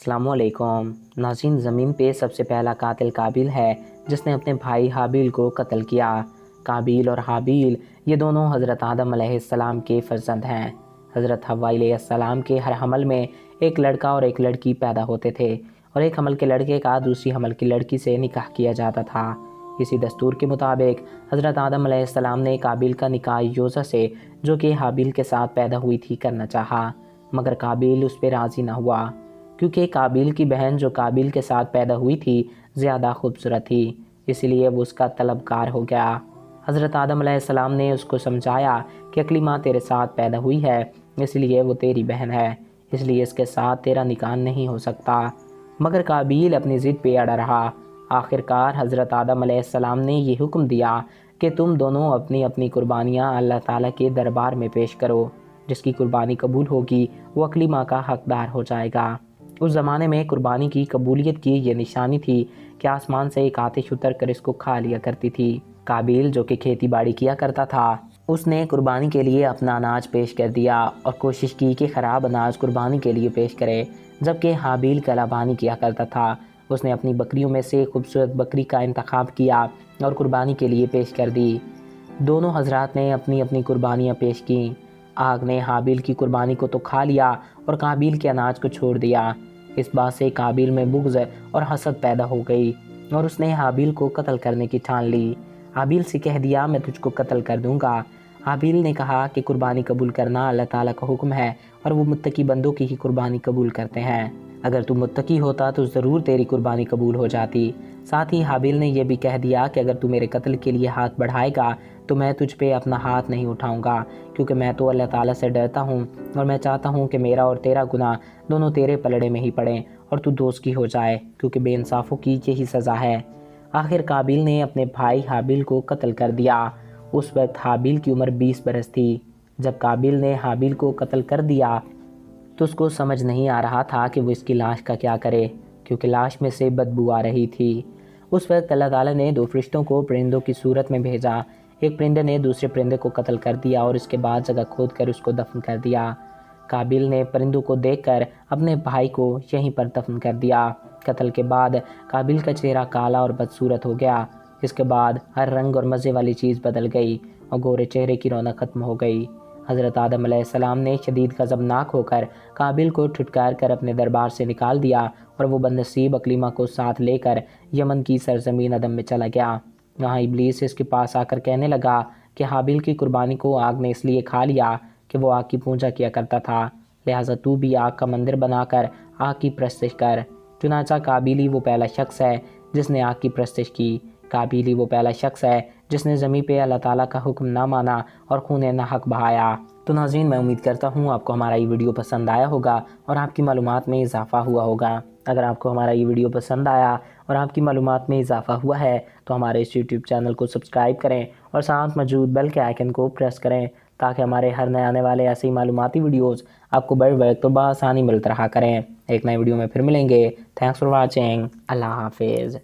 السلام علیکم ناظرین، زمین پہ سب سے پہلا قاتل قابیل ہے جس نے اپنے بھائی حابیل کو قتل کیا۔ قابیل اور حابیل یہ دونوں حضرت آدم علیہ السلام کے فرزند ہیں۔ حضرت حوا علیہ السلام کے ہر حمل میں ایک لڑکا اور ایک لڑکی پیدا ہوتے تھے، اور ایک حمل کے لڑکے کا دوسری حمل کی لڑکی سے نکاح کیا جاتا تھا۔ اسی دستور کے مطابق حضرت آدم علیہ السلام نے قابیل کا نکاح یوزا سے، جو کہ حابیل کے ساتھ پیدا ہوئی تھی، کرنا چاہا، مگر قابیل اس پہ راضی نہ ہوا، کیونکہ قابیل کی بہن جو قابیل کے ساتھ پیدا ہوئی تھی زیادہ خوبصورت تھی، اس لیے وہ اس کا طلبکار ہو گیا۔ حضرت آدم علیہ السلام نے اس کو سمجھایا کہ اکلی ماں تیرے ساتھ پیدا ہوئی ہے، اس لیے وہ تیری بہن ہے، اس لیے اس کے ساتھ تیرا نکاح نہیں ہو سکتا، مگر قابیل اپنی ضد پہ اڑا رہا۔ آخر کار حضرت آدم علیہ السلام نے یہ حکم دیا کہ تم دونوں اپنی اپنی قربانیاں اللہ تعالیٰ کے دربار میں پیش کرو، جس کی قربانی قبول ہوگی وہ اکلی ماں کا حقدار ہو جائے گا۔ اس زمانے میں قربانی کی قبولیت کی یہ نشانی تھی کہ آسمان سے ایک آتش اتر کر اس کو کھا لیا کرتی تھی۔ قابیل جو کہ کھیتی باڑی کیا کرتا تھا، اس نے قربانی کے لیے اپنا اناج پیش کر دیا اور کوشش کی کہ خراب اناج قربانی کے لیے پیش کرے، جبکہ حابیل کلابانی کیا کرتا تھا۔ اس نے اپنی بکریوں میں سے خوبصورت بکری کا انتخاب کیا اور قربانی کے لیے پیش کر دی۔ دونوں حضرات نے اپنی اپنی قربانیاں پیش کیں۔ آگ نے حابیل کی قربانی کو تو کھا لیا اور قابیل کے اناج کو چھوڑ دیا۔ اس بات سے قابیل میں بغض اور حسد پیدا ہو گئی اور اس نے حابیل کو قتل کرنے کی ٹھان لی۔ حابیل سے کہہ دیا، میں تجھ کو قتل کر دوں گا۔ حابیل نے کہا کہ قربانی قبول کرنا اللہ تعالیٰ کا حکم ہے اور وہ متقی بندوں کی ہی قربانی قبول کرتے ہیں۔ اگر تو متقی ہوتا تو ضرور تیری قربانی قبول ہو جاتی۔ ساتھ ہی حابیل نے یہ بھی کہہ دیا کہ اگر تو میرے قتل کے لیے ہاتھ بڑھائے گا تو میں تجھ پہ اپنا ہاتھ نہیں اٹھاؤں گا، کیونکہ میں تو اللہ تعالیٰ سے ڈرتا ہوں اور میں چاہتا ہوں کہ میرا اور تیرا گناہ دونوں تیرے پلڑے میں ہی پڑیں اور تو دوزخی ہو جائے، کیونکہ بے انصافوں کی یہی سزا ہے۔ آخر قابیل نے اپنے بھائی حابیل کو قتل کر دیا۔ اس وقت حابیل کی عمر 20 برس تھی۔ جب قابیل نے حابیل کو قتل کر دیا تو اس کو سمجھ نہیں آ رہا تھا کہ وہ اس کی لاش کا کیا کرے، کیونکہ لاش میں سے بدبو آ رہی تھی۔ اس وقت اللہ تعالیٰ نے 2 فرشتوں کو پرندوں کی صورت میں بھیجا۔ ایک پرندے نے دوسرے پرندے کو قتل کر دیا اور اس کے بعد جگہ کھود کر اس کو دفن کر دیا۔ قابیل نے پرندوں کو دیکھ کر اپنے بھائی کو یہیں پر دفن کر دیا۔ قتل کے بعد قابیل کا چہرہ کالا اور بدصورت ہو گیا۔ اس کے بعد ہر رنگ اور مزے والی چیز بدل گئی اور گورے چہرے کی رونق ختم ہو گئی۔ حضرت آدم علیہ السلام نے شدید غضبناک ہو کر قابیل کو ٹھٹکار کر اپنے دربار سے نکال دیا اور وہ بدنصیب اکلیمہ کو ساتھ لے کر یمن کی سرزمین عدم میں چلا گیا۔ وہاں ابلیس اس کے پاس آ کر کہنے لگا کہ حابیل کی قربانی کو آگ نے اس لیے کھا لیا کہ وہ آگ کی پوجا کیا کرتا تھا، لہٰذا تو بھی آگ کا مندر بنا کر آگ کی پرستش کر۔ چنانچہ قابیل ہی وہ پہلا شخص ہے جس نے آگ کی پرستش کی۔ قابیل ہی وہ پہلا شخص ہے جس نے زمین پہ اللہ تعالیٰ کا حکم نہ مانا اور خون ناحق بہایا۔ تو ناظرین، میں امید کرتا ہوں آپ کو ہمارا یہ ویڈیو پسند آیا ہوگا اور آپ کی معلومات میں اضافہ ہوا ہوگا۔ اگر آپ کو ہمارا یہ ویڈیو پسند آیا اور آپ کی معلومات میں اضافہ ہوا ہے تو ہمارے اس یوٹیوب چینل کو سبسکرائب کریں اور ساتھ موجود بیل کے آئیکن کو پریس کریں، تاکہ ہمارے ہر نئے آنے والے ایسے ہی معلوماتی ویڈیوز آپ کو بر وقت اور بآسانی ملتا رہا کریں۔ ایک نئے ویڈیو میں پھر ملیں گے۔ Thanks for watching. اللہ حافظ۔